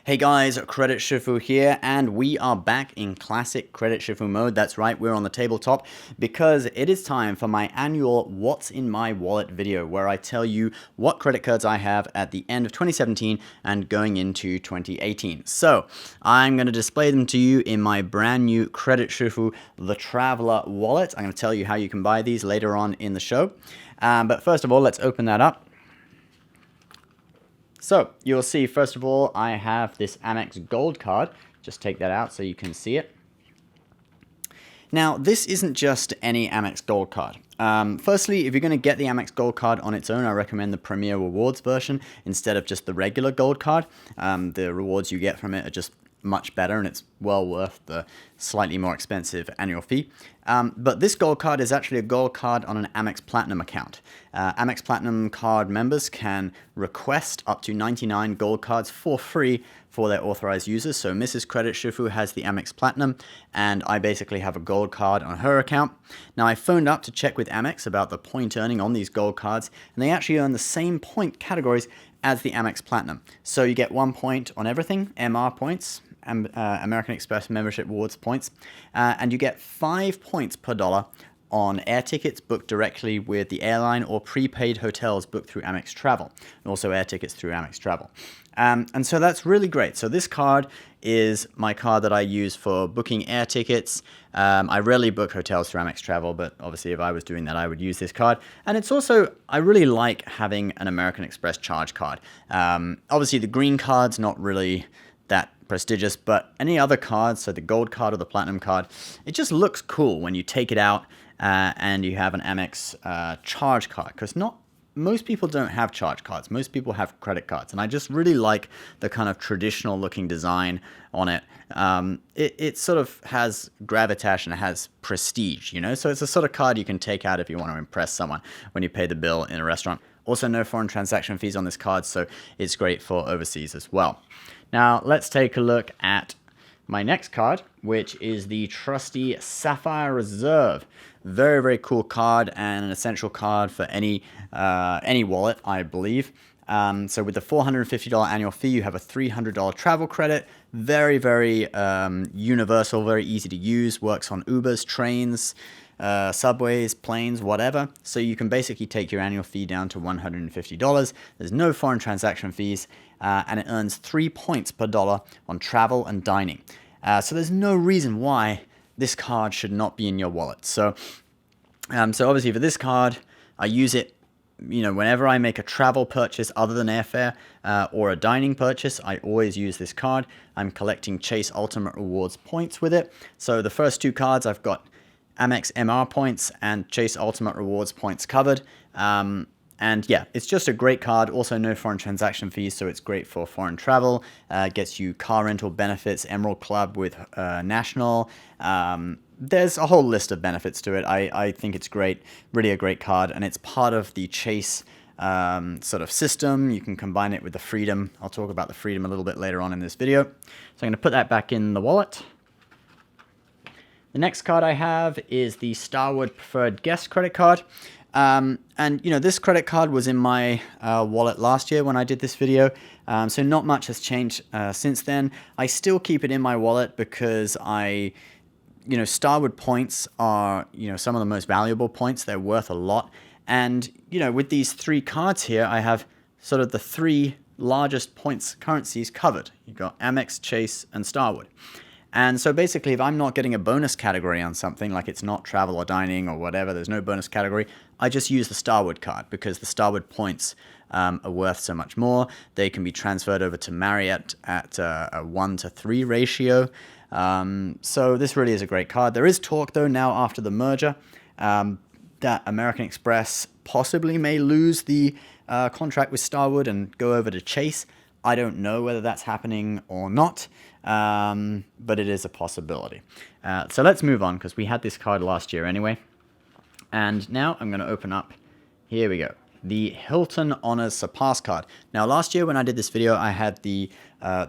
Hey guys, Credit Shifu here, and we are back in classic Credit Shifu mode. That's right, we're on the tabletop because it is time for my annual What's in My Wallet video, where I tell you what credit cards I have at the end of 2017 and going into 2018. So, I'm going to display them to you in my brand new Credit Shifu The Traveler wallet. I'm going to tell you how you can buy these later on in the show. But first of all, let's open that up. So, you'll see, first of all, I have this Amex Gold card. Just take that out so you can see it. Now, this isn't just any Amex Gold card. Firstly, if you're going to get the Amex Gold card on its own, I recommend the Premier Rewards version instead of just the regular Gold card. The rewards you get from it are just much better, and it's well worth the slightly more expensive annual fee. But this gold card is actually a gold card on an Amex Platinum account. Amex Platinum card members can request up to 99 gold cards for free for their authorized users. So Mrs. Credit Shifu has the Amex Platinum, and I basically have a gold card on her account. Now, I phoned up to check with Amex about the point earning on these gold cards, and they actually earn the same point categories as the Amex Platinum. So you get 1 point on everything, MR points, American Express membership rewards points, and you get 5 points per dollar on air tickets booked directly with the airline or prepaid hotels booked through Amex Travel, and also air tickets through Amex Travel. And so that's really great. So this card is my card that I use for booking air tickets. I rarely book hotels through Amex Travel, but obviously if I was doing that, I would use this card. And it's also, I really like having an American Express charge card. Obviously the green card's not really that prestigious, but any other cards, so the gold card or the platinum card, it just looks cool when you take it out and you have an Amex charge card, because most people don't have charge cards. Most people have credit cards, and I just really like the kind of traditional looking design on it. It sort of has gravitas and it has prestige, you know? So it's a sort of card you can take out if you want to impress someone when you pay the bill in a restaurant. Also, no foreign transaction fees on this card, so it's great for overseas as well. Now, let's take a look at my next card, which is the trusty Sapphire Reserve. Very, very cool card and an essential card for any wallet, I believe. So with the $450 annual fee, you have a $300 travel credit. Very, very universal, very easy to use. Works on Ubers, trains, subways, planes, whatever. So you can basically take your annual fee down to $150. There's no foreign transaction fees, and it earns 3 points per dollar on travel and dining. So there's no reason why this card should not be in your wallet. So obviously for this card, I use it, whenever I make a travel purchase other than airfare or a dining purchase, I always use this card. I'm collecting Chase Ultimate Rewards points with it. So the first two cards, I've got Amex MR points and Chase Ultimate Rewards points covered. And yeah, it's just a great card. Also, no foreign transaction fees, so it's great for foreign travel. Gets you car rental benefits, Emerald Club with National. There's a whole list of benefits to it. I think it's great, really a great card, and it's part of the Chase sort of system. You can combine it with the Freedom. I'll talk about the Freedom a little bit later on in this video. So I'm going to put that back in the wallet. The next card I have is the Starwood Preferred Guest credit card. And this credit card was in my wallet last year when I did this video, so not much has changed since then. I still keep it in my wallet because Starwood points are, some of the most valuable points. They're worth a lot. And, with these three cards here, I have sort of the three largest points currencies covered. You've got Amex, Chase, and Starwood. And so basically, if I'm not getting a bonus category on something, like it's not travel or dining or whatever, there's no bonus category, I just use the Starwood card because the Starwood points are worth so much more. They can be transferred over to Marriott at a 1-to-3 ratio. So this really is a great card. There is talk, though, now after the merger, that American Express possibly may lose the contract with Starwood and go over to Chase. I don't know whether that's happening or not, but it is a possibility. So let's move on, because we had this card last year anyway. And now I'm going to open up, here we go, the Hilton Honors Surpass card. Now, last year when I did this video, I had the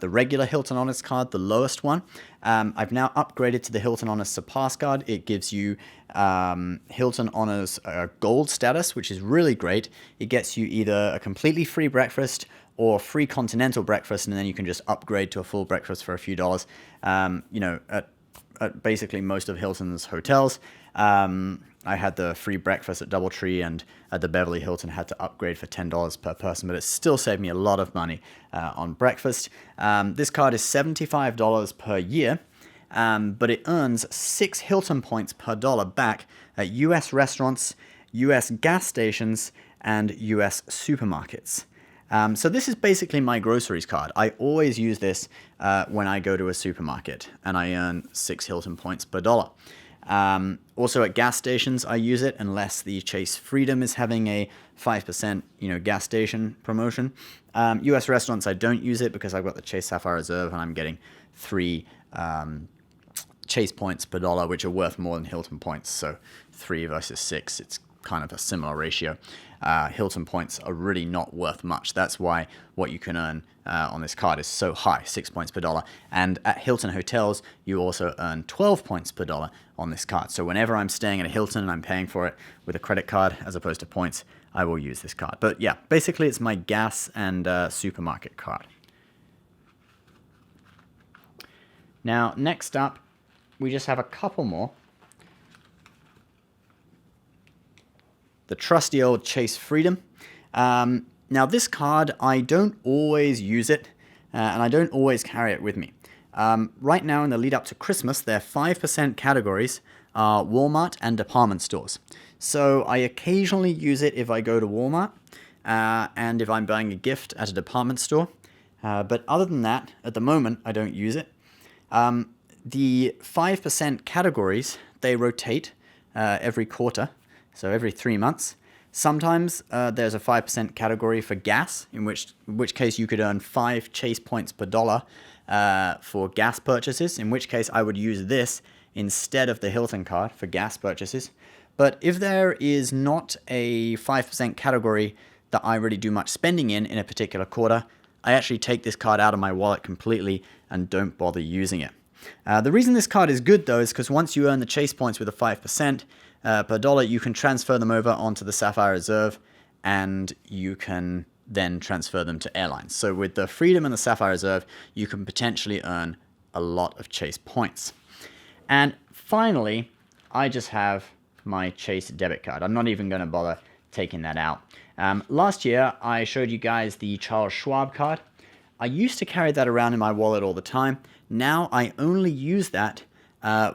regular Hilton Honors card, the lowest one. I've now upgraded to the Hilton Honors Surpass card. It gives you Hilton Honors Gold status, which is really great. It gets you either a completely free breakfast or free continental breakfast, and then you can just upgrade to a full breakfast for a few dollars. You know, at basically most of Hilton's hotels. I had the free breakfast at DoubleTree, and at the Beverly Hilton had to upgrade for $10 per person, but it still saved me a lot of money on breakfast. This card is $75 per year, but it earns 6 Hilton points per dollar back at US restaurants, US gas stations, and US supermarkets. So this is basically my groceries card. I always use this when I go to a supermarket, and I earn 6 Hilton points per dollar. Also at gas stations, I use it unless the Chase Freedom is having a 5% gas station promotion. US restaurants, I don't use it because I've got the Chase Sapphire Reserve and I'm getting 3 Chase points per dollar, which are worth more than Hilton points. So 3 versus 6, it's kind of a similar ratio. Hilton points are really not worth much. That's why what you can earn on this card is so high, 6 points per dollar. And at Hilton hotels, you also earn 12 points per dollar on this card. So whenever I'm staying at a Hilton and I'm paying for it with a credit card as opposed to points, I will use this card. But yeah, basically it's my gas and supermarket card. Now, next up, we just have a couple more. The trusty old Chase Freedom. Now this card, I don't always use it, and I don't always carry it with me. Right now in the lead up to Christmas, their 5% categories are Walmart and department stores. So I occasionally use it if I go to Walmart, and if I'm buying a gift at a department store. But other than that, at the moment, I don't use it. The 5% categories, they rotate every quarter. So every 3 months. Sometimes there's a 5% category for gas, in which case you could earn 5 Chase points per dollar for gas purchases, in which case I would use this instead of the Hilton card for gas purchases. But if there is not a 5% category that I really do much spending in a particular quarter, I actually take this card out of my wallet completely and don't bother using it. The reason this card is good though is because once you earn the Chase points with a 5%, per dollar, you can transfer them over onto the Sapphire Reserve, and you can then transfer them to airlines. So with the Freedom and the Sapphire Reserve, you can potentially earn a lot of Chase points. And finally, I just have my Chase debit card. I'm not even going to bother taking that out. Last year, I showed you guys the Charles Schwab card. I used to carry that around in my wallet all the time. Now I only use that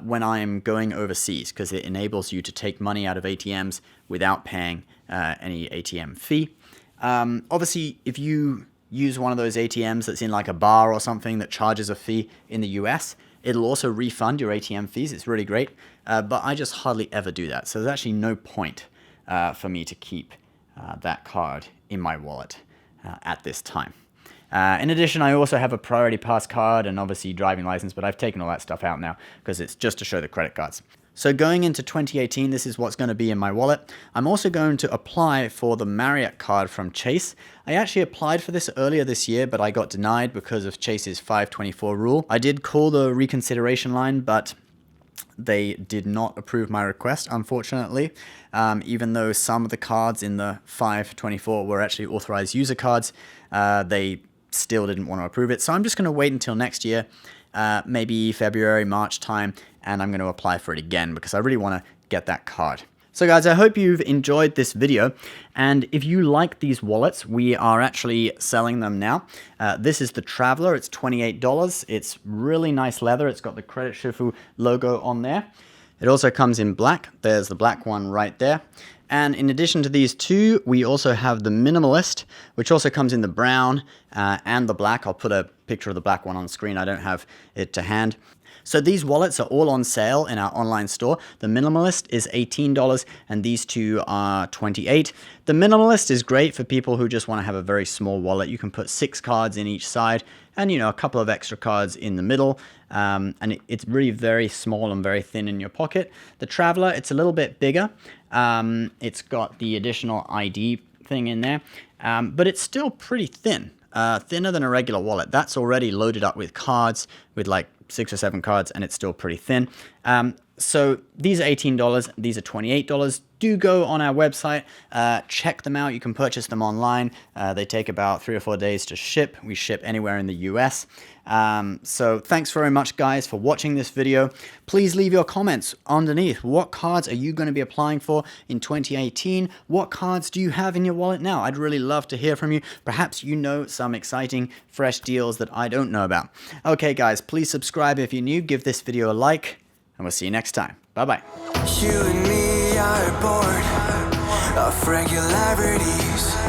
when I'm going overseas, because it enables you to take money out of ATMs without paying any ATM fee. Obviously, if you use one of those ATMs that's in like a bar or something that charges a fee in the US, it'll also refund your ATM fees. It's really great, but I just hardly ever do that. So there's actually no point for me to keep that card in my wallet at this time. In addition, I also have a Priority Pass card and obviously driving license, but I've taken all that stuff out now because it's just to show the credit cards. So going into 2018, this is what's going to be in my wallet. I'm also going to apply for the Marriott card from Chase. I actually applied for this earlier this year, but I got denied because of Chase's 524 rule. I did call the reconsideration line, but they did not approve my request, unfortunately, even though some of the cards in the 524 were actually authorized user cards. They still didn't want to approve it. So I'm just going to wait until next year, maybe February, March time, and I'm going to apply for it again because I really want to get that card. So guys, I hope you've enjoyed this video, and if you like these wallets, we are actually selling them now. This is the Traveler. It's $28. It's really nice leather. It's got the Credit Shifu logo on there. It also comes in black. There's the black one right there. And in addition to these two, we also have the Minimalist, which also comes in the brown and the black. I'll put a picture of the black one on the screen. I don't have it to hand. So these wallets are all on sale in our online store. The Minimalist is $18 and these two are $28. The Minimalist is great for people who just want to have a very small wallet. You can put 6 cards in each side and, you know, a couple of extra cards in the middle. And it's really very small and very thin in your pocket. The Traveler, it's a little bit bigger. It's got the additional ID thing in there, but it's still pretty thin. Thinner than a regular wallet. That's already loaded up with cards, with like 6 or 7 cards, and it's still pretty thin. So these are $18, these are $28. Do go on our website, check them out. You can purchase them online. They take about 3 or 4 days to ship. We ship anywhere in the US. So thanks very much, guys, for watching this video. Please leave your comments underneath. What cards are you going to be applying for in 2018? What cards do you have in your wallet now? I'd really love to hear from you. Perhaps you know some exciting, fresh deals that I don't know about. Okay, guys, please subscribe if you're new. Give this video a like, and we'll see you next time. Bye-bye. You and me are bored of regularities.